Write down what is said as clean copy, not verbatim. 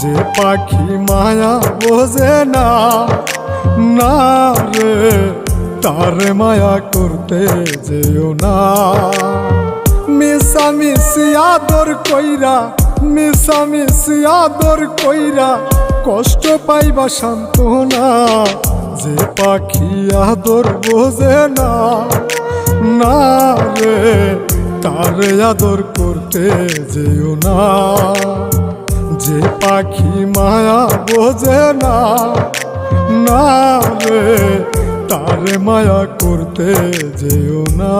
যে পাখি মায়া বোঝে না, না রে তারে মায়া করতে যেও না। মিশামিশি আদর কইরা, মিশামিশি আদর কইরা কষ্ট পাইবা সান্ত্বনা। যে পাখি আদর বোঝে না, না রে তারে আদর করতে যেও না। যে পাখি মায়া বোঝে না, না রে তারে মায়া করতে যেও না।